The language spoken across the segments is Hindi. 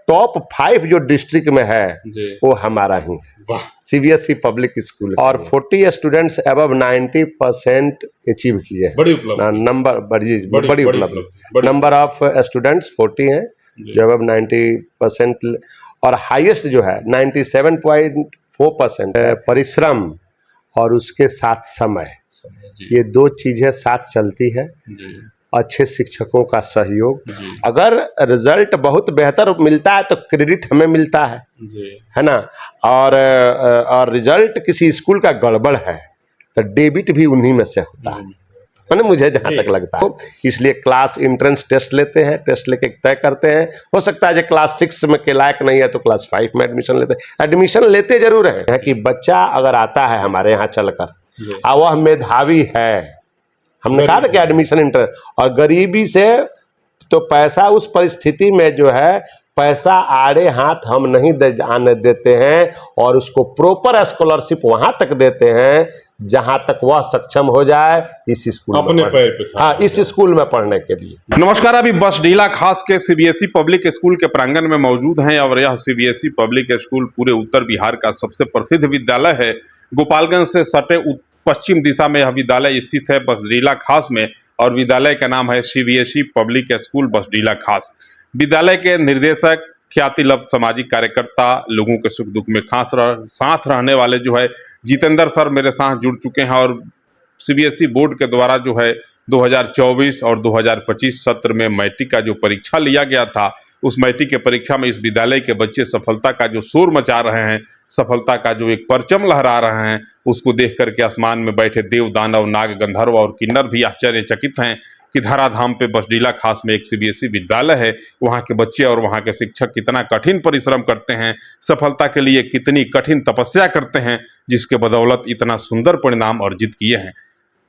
टॉप 5 जो डिस्ट्रिक्ट में है वो हमारा ही है, सीबीएसई पब्लिक स्कूल। और 40 स्टूडेंट्स अबव 90% अचीव किए हैं। बड़ी उपलब्धि। नंबर ऑफ स्टूडेंट्स 40 हैं जो अबव 90%, और हाईएस्ट जो है 97.4%। परिश्रम और उसके साथ समय, ये दो चीजें साथ चलती है। अच्छे शिक्षकों का सहयोग, अगर रिजल्ट बहुत बेहतर मिलता है तो क्रेडिट हमें मिलता है ना, और रिजल्ट किसी स्कूल का गड़बड़ है तो डेबिट भी उन्हीं में से होता है, मुझे जहाँ तक लगता है। इसलिए क्लास एंट्रेंस टेस्ट लेते हैं, टेस्ट लेके तय करते हैं। हो सकता है जो क्लास 6 में के लायक नहीं है तो क्लास 5 में एडमिशन लेते हैं। एडमिशन लेते जरूर है कि बच्चा अगर आता है हमारे यहाँ चलकर और वह मेधावी है, हमने कहा ना कि एडमिशन इंटर, और गरीबी से तो पैसा उस परिस्थिति में जो है पैसा आड़े हाथ हम नहीं आने देते हैं, और उसको प्रॉपर स्कॉलरशिप वहां तक देते हैं जहां तक वह सक्षम हो जाए इस स्कूल अपने पैर पे, हाँ, इस स्कूल में पढ़ने के लिए। नमस्कार, अभी बसडीला खास के सीबीएसई पब्लिक स्कूल के प्रांगण में मौजूद हैं, और यह सीबीएसई पब्लिक स्कूल पूरे उत्तर बिहार का सबसे प्रसिद्ध विद्यालय है। गोपालगंज से सटे पश्चिम दिशा में यह विद्यालय स्थित है, बसडीला खास में, और विद्यालय का नाम है सीबीएसई पब्लिक स्कूल बसडीला खास। विद्यालय के निर्देशक, ख्यातिलब्ध सामाजिक कार्यकर्ता, लोगों के सुख दुख में साथ रहने वाले जो है जितेंद्र सर मेरे साथ जुड़ चुके हैं, और सीबीएसई बोर्ड के द्वारा जो है 2024 और 2025 सत्र में मैट्रिक का जो परीक्षा लिया गया था, उस मैट्रिक के परीक्षा में इस विद्यालय के बच्चे सफलता का जो शोर मचा रहे हैं, सफलता का जो एक परचम लहरा रहे हैं, उसको देख करके आसमान में बैठे देव, दानव, नाग, गंधर्व और किन्नर भी आश्चर्यचकित हैं कि धराधाम पे बसडीला खास में एक सीबीएसई विद्यालय है, वहाँ के बच्चे और वहाँ के शिक्षक कितना कठिन परिश्रम करते हैं, सफलता के लिए कितनी कठिन तपस्या करते हैं, जिसके बदौलत इतना सुंदर परिणाम अर्जित किए हैं।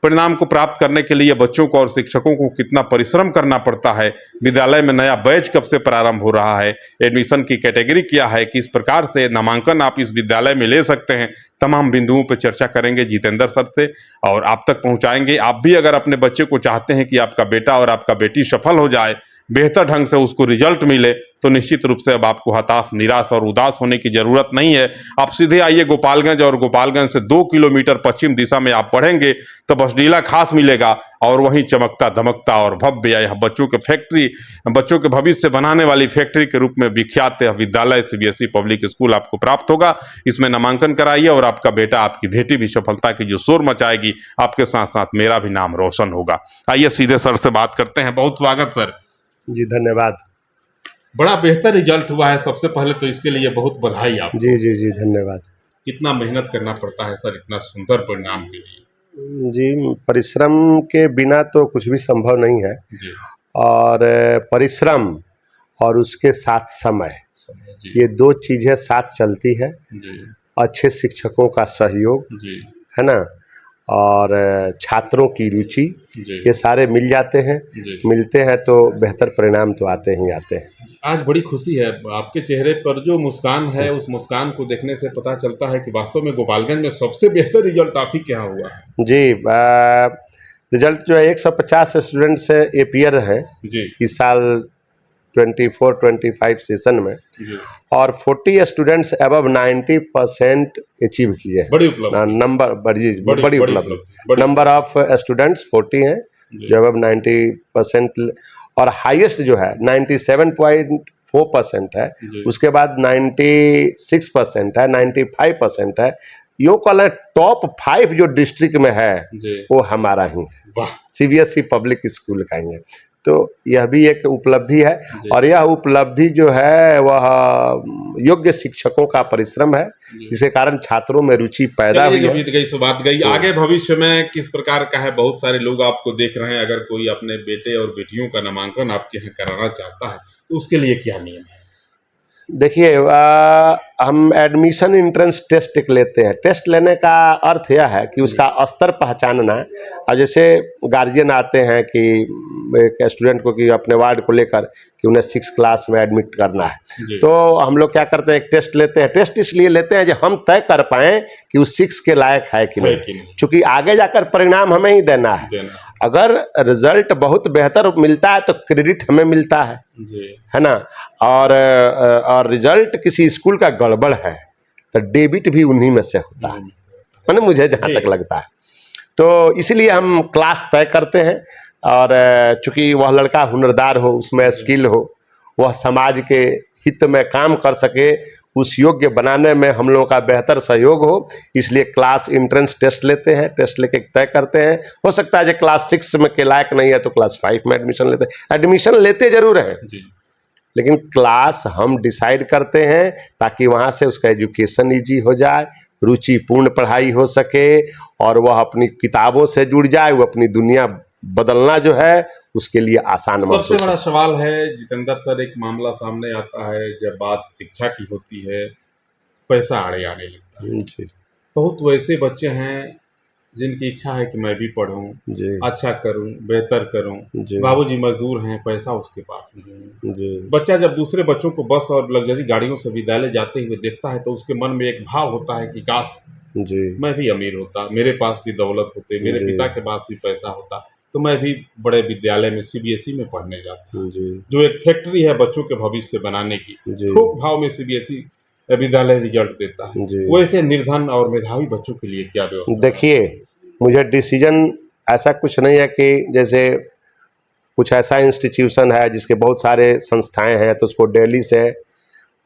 परिणाम को प्राप्त करने के लिए बच्चों को और शिक्षकों को कितना परिश्रम करना पड़ता है, विद्यालय में नया बैच कब से प्रारंभ हो रहा है, एडमिशन की कैटेगरी क्या है, किस प्रकार से नामांकन आप इस विद्यालय में ले सकते हैं, तमाम बिंदुओं पर चर्चा करेंगे जितेंद्र सर से और आप तक पहुंचाएंगे। आप भी अगर अपने बच्चे को चाहते हैं कि आपका बेटा और आपका बेटी सफल हो जाए, बेहतर ढंग से उसको रिजल्ट मिले, तो निश्चित रूप से अब आपको हताश, निराश और उदास होने की जरूरत नहीं है। आप सीधे आइए गोपालगंज, और गोपालगंज से 2 किलोमीटर पश्चिम दिशा में आप पढ़ेंगे तो बसडीला खास मिलेगा, और वहीं चमकता धमकता और भव्य यह बच्चों के फैक्ट्री, बच्चों के भविष्य बनाने वाली फैक्ट्री के रूप में विख्यात विद्यालय सीबीएसई पब्लिक स्कूल आपको प्राप्त होगा। इसमें नामांकन कराइए और आपका बेटा, आपकी बेटी भी सफलता की जो शोर मचाएगी, आपके साथ साथ मेरा भी नाम रोशन होगा। आइए सीधे सर से बात करते हैं। बहुत स्वागत सर। जी धन्यवाद। बड़ा बेहतर रिजल्ट हुआ है, सबसे पहले तो इसके लिए बहुत बधाई आपको। जी जी जी धन्यवाद। कितना मेहनत करना पड़ता है सर इतना सुंदर परिणाम के लिए? जी, परिश्रम के बिना तो कुछ भी संभव नहीं है जी। और परिश्रम और उसके साथ समय, ये दो चीजें साथ चलती है जी। अच्छे शिक्षकों का सहयोग जी। है ना, और छात्रों की रुचि, ये सारे मिल जाते हैं, मिलते हैं तो बेहतर परिणाम तो आते ही आते हैं। आज बड़ी खुशी है, आपके चेहरे पर जो मुस्कान है, उस मुस्कान को देखने से पता चलता है कि वास्तव में गोपालगंज में सबसे बेहतर रिजल्ट आप ही के यहाँ हुआ है। जी, रिजल्ट जो है 150 स्टूडेंट से एपियर हैं इस साल 24-25 सेशन में, और 40 स्टूडेंट्स अबव 90% अचीव किए हैं। बड़ी उपलब्धि। बड़ी उपलब्धि। नंबर ऑफ स्टूडेंट्स 40 हैं जो अबव 90%, और हाईएस्ट जो है 97.4% है, उसके बाद 96% है, 95% है। यो कल टॉप 5 जो डिस्ट्रिक्ट में है वो हमारा ही है, सीबीएसई पब्लिक स्कूल का ही है। तो यह भी एक उपलब्धि है, और यह उपलब्धि जो है वह योग्य शिक्षकों का परिश्रम है, जिसके कारण छात्रों में रुचि पैदा हुई है। बीत गई सो बात गई, आगे भविष्य में किस प्रकार का है? बहुत सारे लोग आपको देख रहे हैं, अगर कोई अपने बेटे और बेटियों का नामांकन आपके यहाँ कराना चाहता है तो उसके लिए क्या नियम है? देखिए, हम एडमिशन एंट्रेंस टेस्ट लेते हैं। टेस्ट लेने का अर्थ यह है कि उसका स्तर पहचानना। और जैसे गार्जियन आते हैं कि एक स्टूडेंट को कि अपने वार्ड को लेकर कि उन्हें 6 क्लास में एडमिट करना है, तो हम लोग क्या करते हैं, एक टेस्ट लेते हैं। टेस्ट इसलिए लेते हैं जो हम तय कर पाएँ कि उस 6 के लायक है कि नहीं, चूँकि आगे जाकर परिणाम हमें ही देना है। अगर रिजल्ट बहुत बेहतर मिलता है तो क्रेडिट हमें मिलता है ना। और रिजल्ट किसी स्कूल का गड़बड़ है तो डेबिट भी उन्हीं में से होता है, मैंने मुझे जहाँ तक लगता है। तो इसलिए हम क्लास तय करते हैं, और चूंकि वह लड़का हुनरदार हो, उसमें स्किल हो, वह समाज के हित में काम कर सके, उस योग्य बनाने में हम लोगों का बेहतर सहयोग हो, इसलिए क्लास एंट्रेंस टेस्ट लेते हैं, टेस्ट लेके तय करते हैं। हो सकता है जो क्लास 6 में के लायक नहीं है तो क्लास 5 में एडमिशन लेते हैं, एडमिशन लेते जरूर हैं लेकिन क्लास हम डिसाइड करते हैं ताकि वहाँ से उसका एजुकेशन ईजी हो जाए, रुचिपूर्ण पढ़ाई हो सके, और वह अपनी किताबों से जुड़ जाए, वो अपनी दुनिया बदलना जो है उसके लिए आसान महसूस। सबसे बड़ा सवाल है जितेंद्र सर, एक मामला सामने आता है जब बात शिक्षा की होती है, पैसा आड़े आने लगता है जी बहुत वैसे बच्चे हैं जिनकी इच्छा है कि मैं भी पढ़ूं, जी अच्छा करूं, बेहतर करूं, जी बाबूजी मजदूर हैं, पैसा उसके पास नहीं है। जी बच्चा जब दूसरे बच्चों को बस और लग्जरी गाड़ियों से विद्यालय जाते हुए देखता है तो उसके मन में एक भाव होता है कि काश जी मैं भी अमीर होता, मेरे पास भी दौलत होते, मेरे जी। पिता के पास भी पैसा होता, तो मैं भी बड़े विद्यालय में सीबीएसई में पढ़ने जाता। जी जो एक फैक्ट्री है बच्चों के भविष्य बनाने की, जी थोक भाव में सीबीएसई विद्यालय रिजल्ट देता है। जी। वैसे निर्धन और मेधावी बच्चों के लिए क्या व्यवस्था है? देखिए, मुझे डिसीजन ऐसा कुछ नहीं है कि जैसे कुछ ऐसा इंस्टीट्यूशन है जिसके बहुत सारे संस्थाएं हैं तो उसको दिल्ली से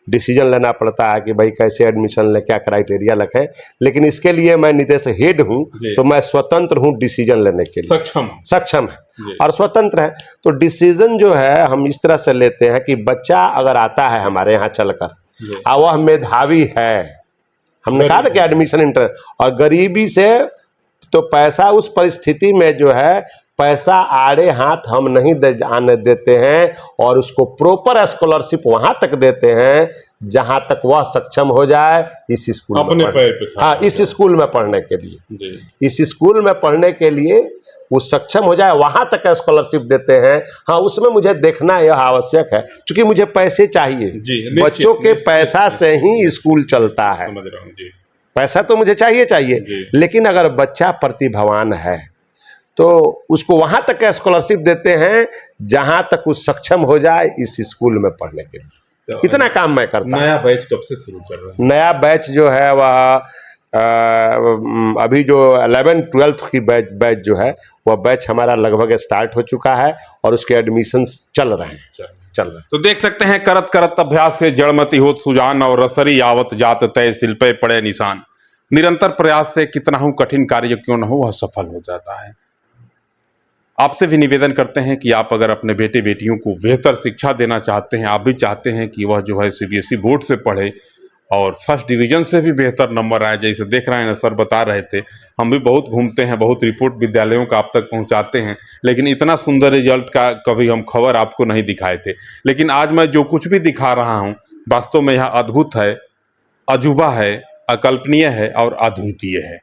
डिसीजन लेना पड़ता है कि भाई कैसे एडमिशन ले, क्या क्राइटेरिया रखें, लेकिन इसके लिए मैं निदेश हेड हूं जी। तो मैं स्वतंत्र हूं डिसीजन लेने के लिए, सक्षम है जी। और स्वतंत्र है। तो डिसीजन जो है हम इस तरह से लेते हैं कि बच्चा अगर आता है हमारे यहाँ चलकर जी। और वह मेधावी है, हमने कहा ना कि एडमिशन इंटर, और गरीबी से तो पैसा उस परिस्थिति में जो है पैसा आड़े हाथ हम नहीं आने देते हैं, और उसको प्रॉपर स्कॉलरशिप वहां तक देते हैं जहां तक वह सक्षम हो जाए इस स्कूल अपने में पैर पे खड़ा हाँ हो इस जाए। स्कूल में पढ़ने के लिए, जी। इस स्कूल में पढ़ने के लिए वो सक्षम हो जाए, वहां तक स्कॉलरशिप देते हैं। हाँ, उसमें मुझे देखना यह आवश्यक है क्योंकि मुझे पैसे चाहिए, जी, बच्चों के पैसा से ही स्कूल चलता है, समझ रहा हूँ जी। पैसा तो मुझे चाहिए, जी। लेकिन अगर बच्चा प्रतिभावान है तो उसको वहां तक स्कॉलरशिप देते हैं जहां तक वो सक्षम हो जाए इस स्कूल में पढ़ने के लिए। तो इतना काम मैं करता हूं। नया बैच कब से शुरू कर रहे हैं? नया बैच जो है वह अभी जो 11-12 की बैच जो है वह बैच हमारा लगभग स्टार्ट हो चुका है और उसके एडमिशन चल रहे हैं। तो देख सकते हैं, करत करत अभ्यास से जड़मती होत सुजान और रसरी आवत जात तय सिल पे पड़े निशान। निरंतर प्रयास से कितना हो कठिन कार्य क्यों न हो वह सफल हो जाता है। आपसे भी निवेदन करते हैं कि आप अगर अपने बेटे बेटियों को बेहतर शिक्षा देना चाहते हैं, आप भी चाहते हैं कि वह जो है सीबीएसई बोर्ड से पढ़े और फर्स्ट डिवीजन से भी बेहतर नंबर आए, जैसे देख रहे हैं ना सर बता रहे थे, हम भी बहुत घूमते हैं, बहुत रिपोर्ट विद्यालयों का आप तक पहुंचाते हैं, लेकिन इतना सुंदर रिजल्ट का कभी हम खबर आपको नहीं दिखाए थे। लेकिन आज मैं जो कुछ भी दिखा रहा हूं वास्तव में यह अद्भुत है, अजूबा है, अकल्पनीय है और अद्वितीय है।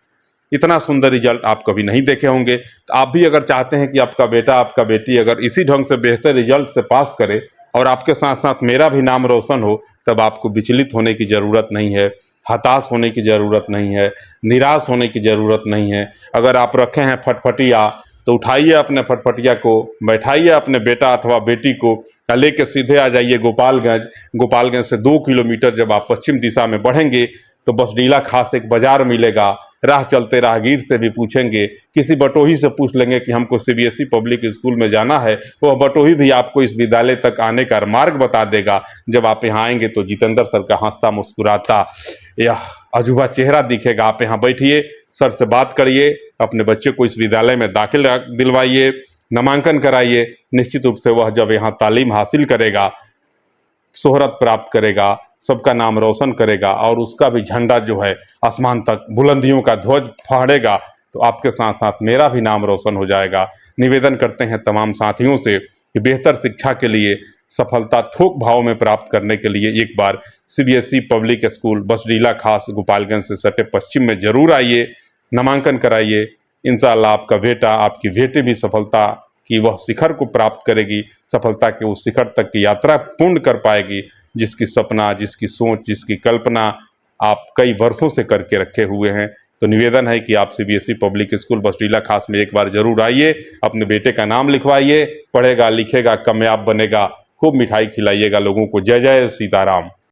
इतना सुंदर रिजल्ट आप कभी नहीं देखे होंगे। तो आप भी अगर चाहते हैं कि आपका बेटा आपका बेटी अगर इसी ढंग से बेहतर रिजल्ट से पास करे और आपके साथ साथ मेरा भी नाम रोशन हो, तब आपको विचलित होने की ज़रूरत नहीं है, हताश होने की ज़रूरत नहीं है, निराश होने की ज़रूरत नहीं है। अगर आप रखे हैं फटफटिया तो उठाइए अपने फटफटिया को, बैठाइए अपने बेटा अथवा बेटी को, लेके सीधे आ जाइए गोपालगंज। गोपालगंज से 2 किलोमीटर जब आप पश्चिम दिशा में बढ़ेंगे तो बसडीला खास एक बाजार मिलेगा। राह चलते राहगीर से भी पूछेंगे, किसी बटोही से पूछ लेंगे कि हमको सीबीएसई पब्लिक स्कूल में जाना है, वह बटोही भी आपको इस विद्यालय तक आने का मार्ग बता देगा। जब आप यहाँ आएंगे तो जितेंद्र सर का हंसता मुस्कुराता यह अजूबा चेहरा दिखेगा। आप यहाँ बैठिए, सर से बात करिए, अपने बच्चे को इस विद्यालय में दाखिल दिलवाइए, नामांकन कराइए। निश्चित रूप से वह जब यहाँ तालीम हासिल करेगा, शोहरत प्राप्त करेगा, सबका नाम रोशन करेगा और उसका भी झंडा जो है आसमान तक बुलंदियों का ध्वज फहरेगा, तो आपके साथ साथ मेरा भी नाम रोशन हो जाएगा। निवेदन करते हैं तमाम साथियों से कि बेहतर शिक्षा के लिए, सफलता थोक भाव में प्राप्त करने के लिए एक बार सीबीएसई पब्लिक स्कूल बसडीला खास गोपालगंज से सटे पश्चिम में जरूर आइए, नामांकन कराइए। इंशाअल्लाह आपका बेटा आपकी बेटी भी सफलता कि वह शिखर को प्राप्त करेगी, सफलता के उस शिखर तक की यात्रा पूर्ण कर पाएगी जिसकी सपना, जिसकी सोच, जिसकी कल्पना आप कई वर्षों से करके रखे हुए हैं। तो निवेदन है कि आप सीबीएसई पब्लिक स्कूल बसडीला खास में एक बार जरूर आइए, अपने बेटे का नाम लिखवाइए, पढ़ेगा लिखेगा कामयाब बनेगा, खूब मिठाई खिलाइएगा लोगों को। जय जय सीताराम।